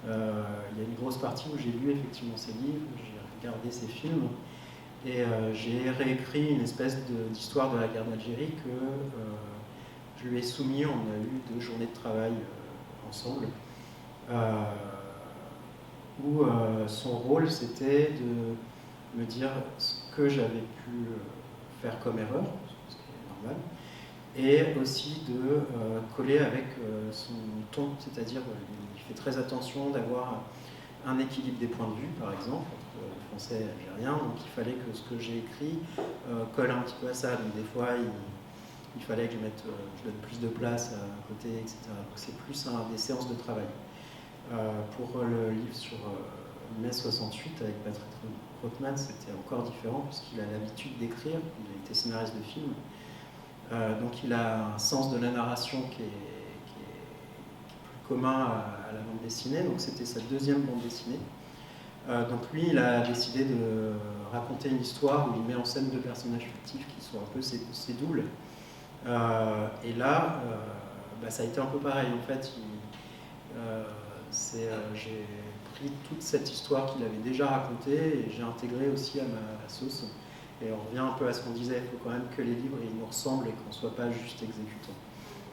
Il y a une grosse partie où j'ai lu effectivement ses livres, j'ai regardé ses films, et j'ai réécrit une espèce d'histoire de la guerre d'Algérie que je lui ai soumis. On a eu 2 journées de travail ensemble, où son rôle c'était de me dire ce que j'avais pu faire comme erreur, ce qui est normal, et aussi de coller avec son ton, c'est-à-dire il fait très attention d'avoir un équilibre des points de vue, par exemple, entre français et algérien, donc il fallait que ce que j'ai écrit colle un petit peu à ça, donc des fois il fallait que je donne plus de place à côté, etc. Donc c'est plus des séances de travail. Pour le livre sur mai 68 avec Patrick Rothman, c'était encore différent puisqu'il a l'habitude d'écrire, il a été scénariste de film, donc il a un sens de la narration qui est plus commun à la bande dessinée, donc c'était sa 2e bande dessinée. Donc lui, il a décidé de raconter une histoire où il met en scène 2 personnages fictifs qui sont un peu ses doubles. Et là, ça a été un peu pareil. En fait, j'ai pris toute cette histoire qu'il avait déjà racontée et j'ai intégré aussi à ma sauce. Et on revient un peu à ce qu'on disait, il faut quand même que les livres ils nous ressemblent et qu'on ne soit pas juste exécutants.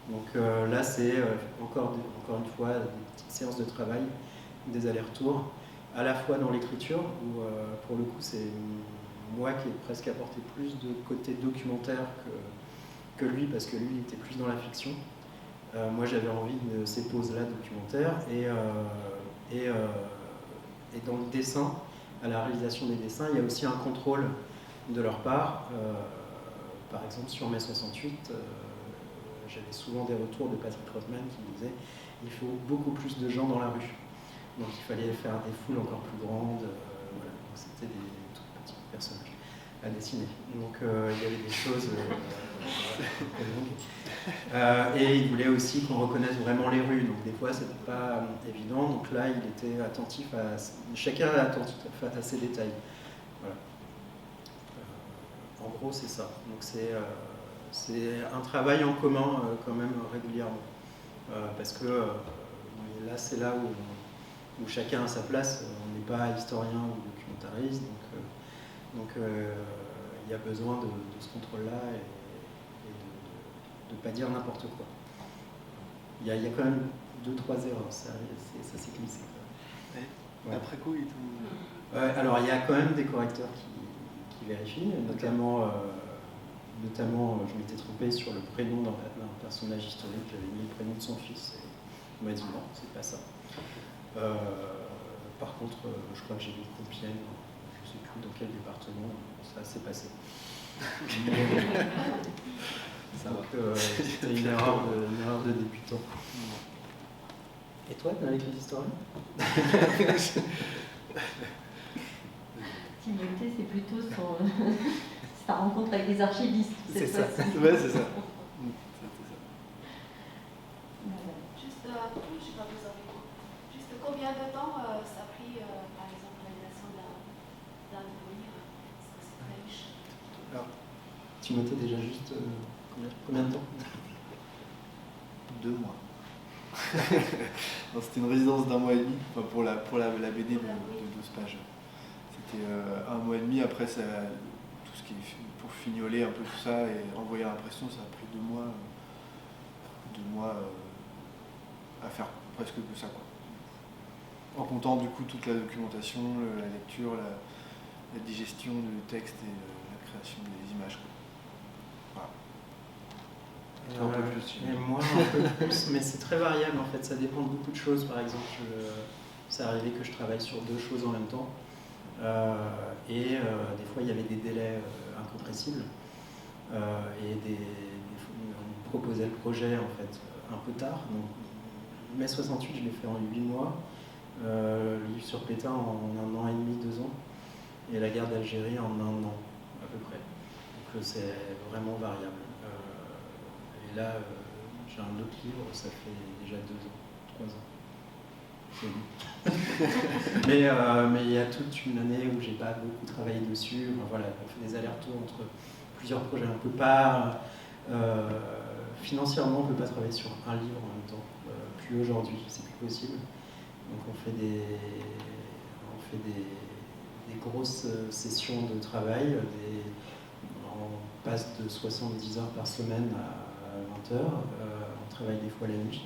Donc là, c'est encore une fois des petites séances de travail, des allers-retours, à la fois dans l'écriture, où pour le coup, c'est moi qui ai presque apporté plus de côté documentaire que lui, parce que lui, il était plus dans la fiction. Moi, j'avais envie de ces pauses-là documentaires, et dans le dessin, à la réalisation des dessins, il y a aussi un contrôle de leur part. Par exemple, sur mai 68, j'avais souvent des retours de Patrick Rothman qui me disait il faut beaucoup plus de gens dans la rue. Donc il fallait faire des foules encore plus grandes. Voilà. Donc c'était des tout petits personnages à dessiner. Donc il y avait des choses et il voulait aussi qu'on reconnaisse vraiment les rues. Donc des fois c'était pas évident. Donc là il était attentif à chacun est attentif à ses détails. Voilà. En gros c'est ça. Donc c'est un travail en commun quand même régulièrement. Parce que là c'est là où chacun a sa place. On n'est pas historien ou documentariste. Donc il y a besoin de ce contrôle-là et de ne pas dire n'importe quoi. Il y a quand même 2-3 erreurs, ça s'est glissé. Ouais. Après coup et tout. Alors il y a quand même des correcteurs qui vérifient, notamment je m'étais trompé sur le prénom d'un personnage historique, j'avais mis le prénom de son fils et on m'a dit non, c'est pas ça. Par contre, je crois que j'ai mis Compiègne, je ne sais plus dans quel département, ça s'est passé. Donc c'était une erreur de débutant. Et toi, avec les historiens? Timothée, c'est plutôt sa rencontre avec les archivistes. C'est ça. Ouais, c'est ça. Juste, je sais pas vous avez juste combien de temps ça a pris, par exemple, la réalisation d'un livre? C'est très riche. Alors, Timothée, déjà juste combien de temps? 2 mois. C'était une résidence d'1 mois et demi, enfin pour la BD de 12 pages. C'était 1 mois et demi. Après, tout ce qui est pour fignoler un peu tout ça et envoyer à l'impression, ça a pris 2 mois. 2 mois à faire presque que ça, quoi. En comptant du coup toute la documentation, la lecture, la digestion du texte et la création des images, quoi. Un peu plus. Et moi, un peu plus, mais c'est très variable en fait, ça dépend de beaucoup de choses. Par exemple, c'est arrivé que je travaille sur 2 choses en même temps. Des fois, il y avait des délais incompressibles. Et on me proposait le projet en fait un peu tard. Donc, mai 68, je l'ai fait en 8 mois. Le livre sur Pétain en 1 an et demi, 2 ans. Et la guerre d'Algérie en 1 an, à peu près. Donc c'est vraiment variable. Et là, j'ai un autre livre, ça fait déjà 2 ans, 3 ans. Mais il y a toute une année où j'ai pas beaucoup travaillé dessus. Enfin, voilà, on fait des allers-retours entre plusieurs projets. On peut pas, financièrement, on ne peut pas travailler sur un livre en même temps. Plus aujourd'hui, c'est plus possible. Donc on fait des grosses sessions de travail. On passe de 70 heures par semaine à 20 heures. On travaille des fois la nuit.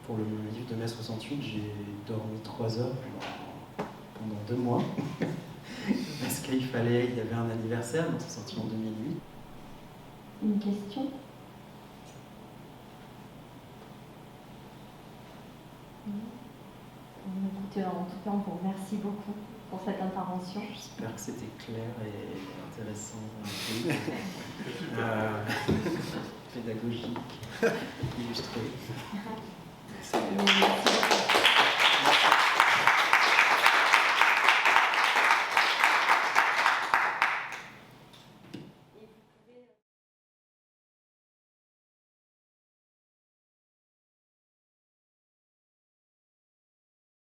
Pour le livre de mai 68, j'ai dormi 3 heures pendant 2 mois. Parce qu'il y avait un anniversaire, donc c'est sorti en 2008. Une question? Écoutez, en tout cas, on vous remercie beaucoup pour cette intervention. J'espère que c'était clair et intéressant, pédagogique, illustré. Merci.